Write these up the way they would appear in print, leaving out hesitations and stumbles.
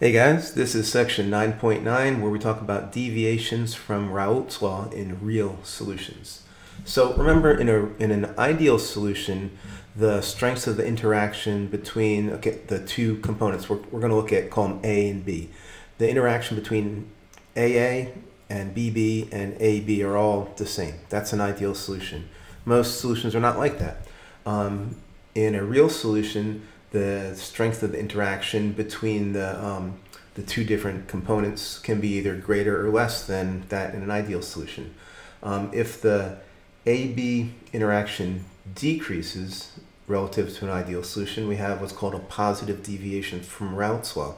Hey guys, this is section 9.9 where we talk about deviations from Raoult's law in real solutions. So remember, in an ideal solution, the strengths of the interaction between the two components, we're going to look at, call them A and B. The interaction between AA and BB and AB are all the same. That's an ideal solution. Most solutions are not like that. In a real solution, the strength of the interaction between the two different components can be either greater or less than that in an ideal solution. If the AB interaction decreases relative to an ideal solution, we have what's called a positive deviation from Raoult's law.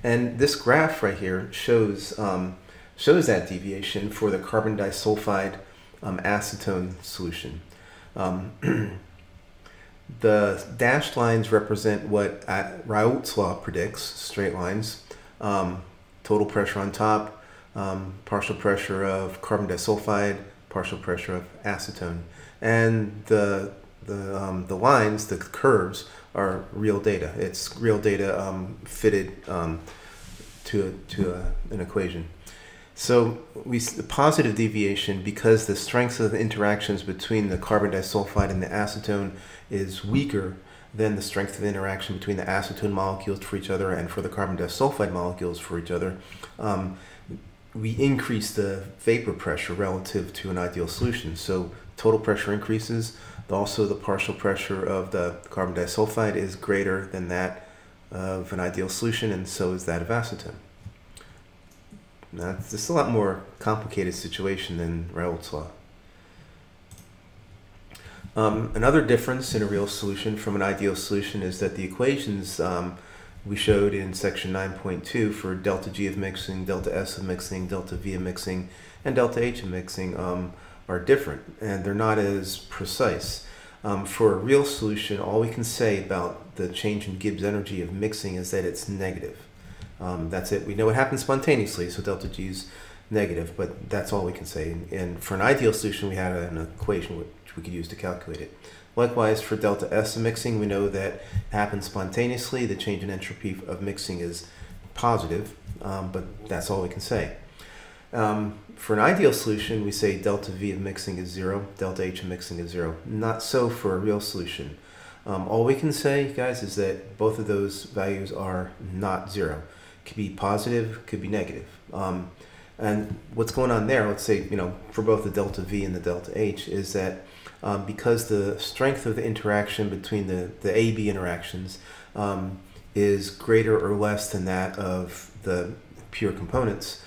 And this graph right here shows that deviation for the carbon disulfide acetone solution. The dashed lines represent what Raoult's law predicts, straight lines. Total pressure on top, partial pressure of carbon disulfide, partial pressure of acetone. And the lines, the curves, are real data. It's real data fitted to an equation. So the positive deviation, because the strength of the interactions between the carbon disulfide and the acetone is weaker than the strength of the interaction between the acetone molecules for each other and for the carbon disulfide molecules for each other, we increase the vapor pressure relative to an ideal solution. So total pressure increases. Also, the partial pressure of the carbon disulfide is greater than that of an ideal solution, and so is that of acetone. Now, it's just a lot more complicated situation than Raoult's law. Another difference in a real solution from an ideal solution is that the equations we showed in section 9.2 for delta G of mixing, delta S of mixing, delta V of mixing, and delta H of mixing are different, and they're not as precise. For a real solution, all we can say about the change in Gibbs energy of mixing is that it's negative. That's it. We know it happens spontaneously, so delta G is negative, but that's all we can say. And for an ideal solution, we had an equation which we could use to calculate it. Likewise, for delta S of mixing, we know that it happens spontaneously. The change in entropy of mixing is positive, but that's all we can say. For an ideal solution, we say delta V of mixing is 0, delta H of mixing is 0. Not so for a real solution. All we can say, guys, is that both of those values are not 0. Could be positive, could be negative. And what's going on there, let's say, for both the delta V and the delta H, is that because the strength of the interaction between the AB interactions is greater or less than that of the pure components,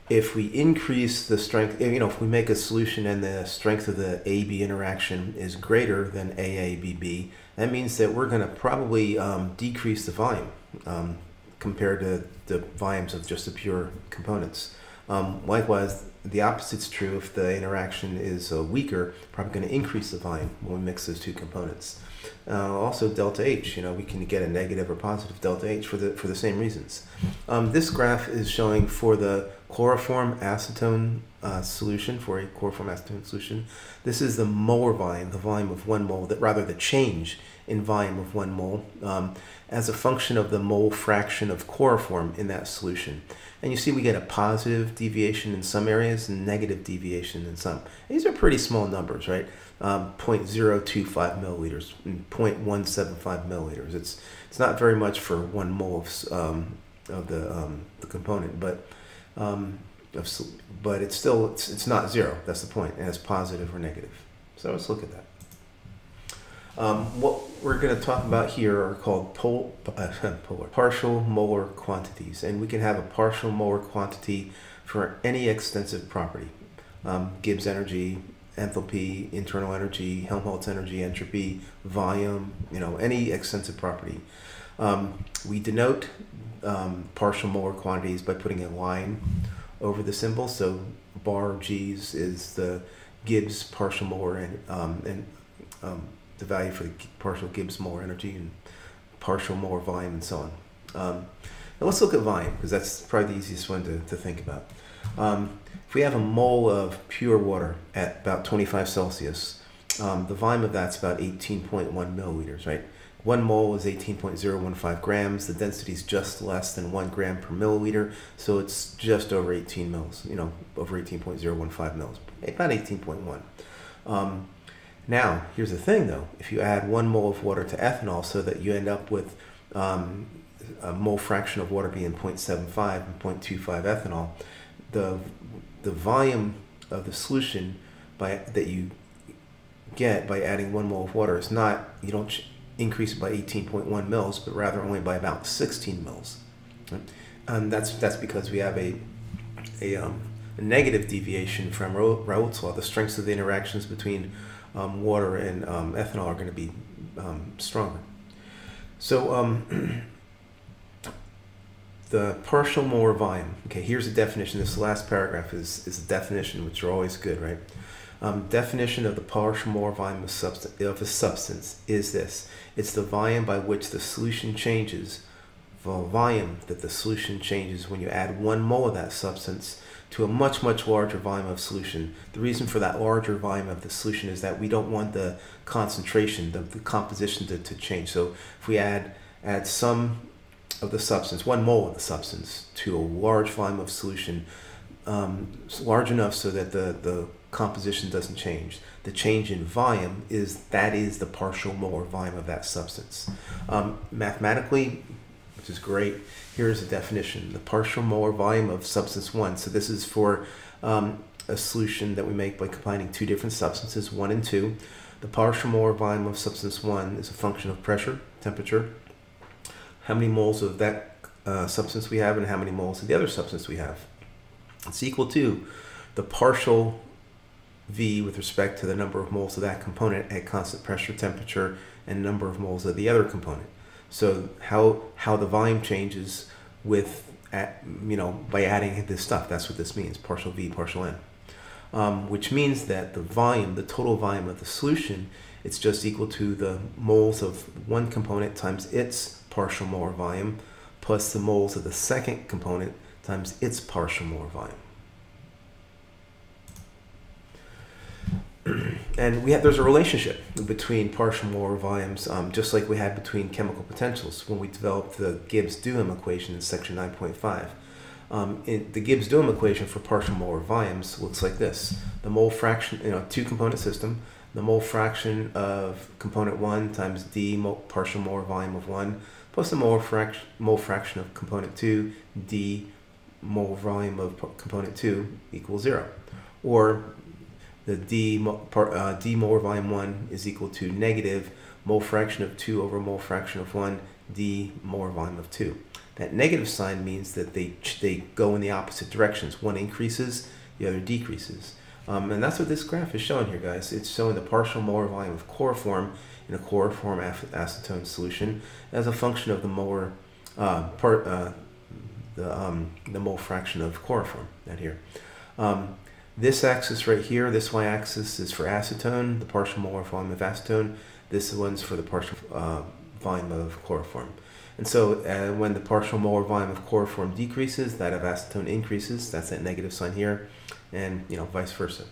if we increase the strength, if we make a solution and the strength of the AB interaction is greater than AABB, that means that we're going to probably decrease the volume compared to the volumes of just the pure components. Likewise, the opposite's true. If the interaction is weaker, probably going to increase the volume when we mix those two components. Also, delta H, we can get a negative or positive delta H for the same reasons. This graph is showing for the chloroform acetone solution, for a chloroform acetone solution. This is the molar volume, the volume of 1 mole, the change in volume of 1 mole as a function of the mole fraction of chloroform in that solution. And you see we get a positive deviation in some areas and negative deviation in some. These are pretty small numbers, right? 0.025 milliliters and 0.175 milliliters. It's not very much for 1 mole of the component, but it's not 0. That's the point, and it's positive or negative. So let's look at that. What we're going to talk about here are called partial molar quantities, and we can have a partial molar quantity for any extensive property. Gibbs energy, enthalpy, internal energy, Helmholtz energy, entropy, volume, any extensive property. We denote partial molar quantities by putting a line over the symbol. So bar G's is the Gibbs partial molar and the value for the partial Gibbs molar energy and partial molar volume and so on. Now let's look at volume, because that's probably the easiest one to think about. If we have a mole of pure water at about 25 Celsius, the volume of that's about 18.1 milliliters, right? 1 mole is 18.015 grams. The density is just less than 1 gram per milliliter, so it's just over 18 mils, over 18.015 mils, about 18.1. Now, here's the thing though, if you add 1 mole of water to ethanol so that you end up with a mole fraction of water being 0.75 and 0.25 ethanol, the volume of the solution that you get by adding 1 mole of water is not, you don't increase it by 18.1 mils, but rather only by about 16 mils. Right? And that's because we have a negative deviation from Raoult's law. The strengths of the interactions between water and ethanol are going to be stronger. So the partial molar volume. Okay, here's a definition. This last paragraph is a definition, which are always good, right? Definition of the partial molar volume of a substance is this. It's the volume by which the solution changes, the volume that the solution changes when you add 1 mole of that substance to a much, much larger volume of solution. The reason for that larger volume of the solution is that we don't want the concentration, the composition to change. So if we add some of the substance, 1 mole of the substance, to a large volume of solution, large enough so that the composition doesn't change. The change in volume is the partial molar volume of that substance. Mathematically, which is great, here's a definition. The partial molar volume of substance 1. So this is for a solution that we make by combining 2 different substances, 1 and 2. The partial molar volume of substance 1 is a function of pressure, temperature, how many moles of that substance we have, and how many moles of the other substance we have. It's equal to the partial V with respect to the number of moles of that component at constant pressure, temperature, and number of moles of the other component. So how the volume changes by adding this stuff. That's what this means, partial V, partial N. Which means that the volume, the total volume of the solution, it's just equal to the moles of one component times its partial molar volume plus the moles of the second component times its partial molar volume. And there's a relationship between partial molar volumes, just like we had between chemical potentials when we developed the Gibbs-Duhem equation in section 9.5. The Gibbs-Duhem equation for partial molar volumes looks like this. The mole fraction, 2-component system, the mole fraction of component 1 times d partial molar volume of 1 plus the mole fraction of component 2 d mole volume of component 2 equals 0. Or the d molar volume 1 is equal to negative mole fraction of 2 over mole fraction of 1 d molar volume of 2. That negative sign means that they go in the opposite directions. One increases, the other decreases. And that's what this graph is showing here, guys. It's showing the partial molar volume of chloroform in a chloroform acetone solution as a function of the molar the mole fraction of chloroform out here. This axis right here, this y-axis is for acetone, the partial molar volume of acetone. This one's for the partial volume of chloroform. And so when the partial molar volume of chloroform decreases, that of acetone increases. That's that negative sign here, and vice versa.